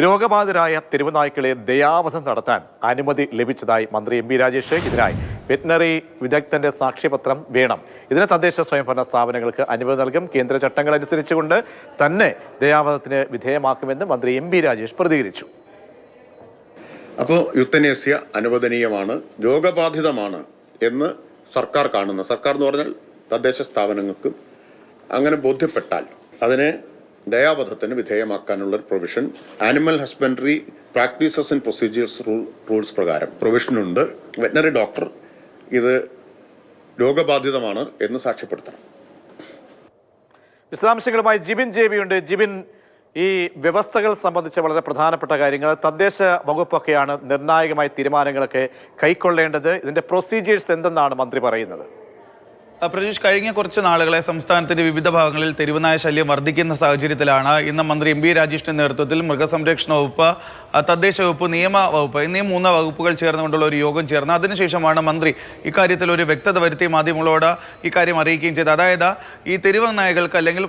രോഗബാധിതരായ തെരുവുനായ്ക്കളെ ദയാവധം നടത്താൻ അനുമതി ലഭിച്ചതായി മന്ത്രി എം പി രാജേഷ്. ഇതിനായി വെറ്റിനറി വിദഗ്ധന്റെ സാക്ഷ്യപത്രം വേണം. ഇതിന് തദ്ദേശ സ്വയംഭരണ സ്ഥാപനങ്ങൾക്ക് അനുമതി നൽകും. കേന്ദ്ര ചട്ടങ്ങൾ അനുസരിച്ചുകൊണ്ട് തന്നെ ദയാവധത്തിന് വിധേയമാക്കുമെന്ന് മന്ത്രി എം പി രാജേഷ് പ്രതികരിച്ചു. അപ്പോൾ യുത്തനേസ്യ അനുവദനീയമാണ്, രോഗബാധിതമാണ് എന്ന് സർക്കാർ കാണുന്നു. സർക്കാർ എന്ന് പറഞ്ഞാൽ തദ്ദേശ സ്ഥാപനങ്ങൾക്കും അങ്ങനെ ബോധ്യപ്പെട്ടാൽ അതിനെ ദയാവധത്തിന് വിധേയമാക്കാനുള്ള ഒരു provision animal husbandry practices and procedures rules പ്രകാരം പ്രൊവിഷനുണ്ട്. വെറ്റിനറി ഡോക്ടർ ഇത് രോഗബാധിതമാണ് എന്ന് സാക്ഷ്യപ്പെടുത്തണം. വിശദാംശങ്ങളുമായി ജിബിൻ JB ഉണ്ട്. ജിബിൻ, ഈ വ്യവസ്ഥകൾ സംബന്ധിച്ച വളരെ പ്രധാനപ്പെട്ട കാര്യങ്ങൾ തദ്ദേശ വകുപ്പൊക്കെയാണ് നിർണായകമായ തീരുമാനങ്ങളൊക്കെ കൈക്കൊള്ളേണ്ടത്. ഇതിന്റെ പ്രൊസീജിയേഴ്സ് എന്തെന്നാണ് മന്ത്രി പറയുന്നത്? പ്രജീഷ്, കഴിഞ്ഞ കുറച്ച് നാളുകളെ സംസ്ഥാനത്തിന്റെ വിവിധ ഭാഗങ്ങളിൽ തെരുവുനായ ശല്യം വർദ്ധിക്കുന്ന സാഹചര്യത്തിലാണ് ഇന്ന് മന്ത്രി എം പി രാജേഷിന്റെ നേതൃത്വത്തിൽ മൃഗസംരക്ഷണ വകുപ്പ്, തദ്ദേശ വകുപ്പ്, നിയമ വകുപ്പ് എന്നീ 3 വകുപ്പുകൾ ചേർന്നുകൊണ്ടുള്ള ഒരു യോഗം ചേർന്ന് അതിനുശേഷമാണ് മന്ത്രി ഇക്കാര്യത്തിൽ ഒരു വ്യക്തത വരുത്തി മാധ്യമങ്ങളോട് ഇക്കാര്യം അറിയിക്കുകയും ചെയ്തത്. അതായത് ഈ തെരുവുനായകൾക്ക് അല്ലെങ്കിൽ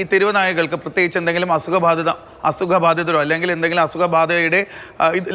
ഈ തെരുവുനായകൾക്ക് പ്രത്യേകിച്ച് എന്തെങ്കിലും അസുഖബാധിതരോ അല്ലെങ്കിൽ എന്തെങ്കിലും അസുഖബാധയുടെ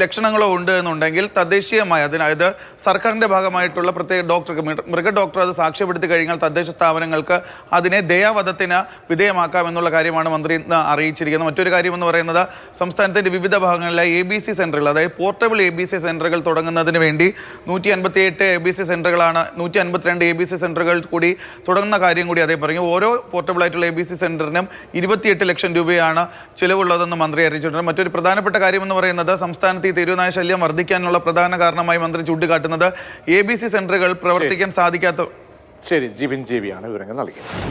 ലക്ഷണങ്ങളോ ഉണ്ട് എന്നുണ്ടെങ്കിൽ തദ്ദേശീയമായ അതായത് സർക്കാരിന്റെ ഭാഗമായിട്ടുള്ള പ്രത്യേക ഡോക്ടർക്ക് മൃഗ ഡോക്ടർ അത് സാക്ഷ്യപ്പെടുത്തി കഴിഞ്ഞാൽ തദ്ദേശ സ്ഥാപനങ്ങൾക്ക് അതിനെ ദയാവധത്തിന് വിധേയമാക്കാമെന്നുള്ള കാര്യമാണ് മന്ത്രി ഇന്ന് അറിയിച്ചിരിക്കുന്നത്. മറ്റൊരു കാര്യം എന്ന് പറയുന്നത് സംസ്ഥാനത്തിന്റെ വിവിധ ഭാഗങ്ങളിലെ ABC സെന്ററുകൾ, അതായത് പോർട്ടബിൾ ABC സെന്ററുകൾ തുടങ്ങുന്നതിന് വേണ്ടി 158 ABC സെന്ററുകളാണ്, 152 ABC സെന്ററുകൾ കൂടി തുടങ്ങുന്ന കാര്യം കൂടി അതേ പറഞ്ഞു. ഓരോ പോർട്ടബിൾ ആയിട്ടുള്ള ABC സെന്ററിനും 28 ലക്ഷം രൂപയാണ് ചിലവുള്ളതെന്ന് മന്ത്രി അറിയിച്ചിട്ടുണ്ട്. മറ്റൊരു പ്രധാനപ്പെട്ട കാര്യം എന്ന് പറയുന്നത് സംസ്ഥാനത്ത് ഈ തെരുവുനായ ശല്യം വർദ്ധിക്കാനുള്ള പ്രധാന കാരണമായി മന്ത്രി ചൂണ്ടിക്കാട്ടുന്നത് ABC സെന്ററുകൾ പ്രവർത്തിക്കാൻ സാധിക്കാത്ത. ശരി, ജിബിൻ JB ആണ് വിവരങ്ങൾ നൽകിയത്.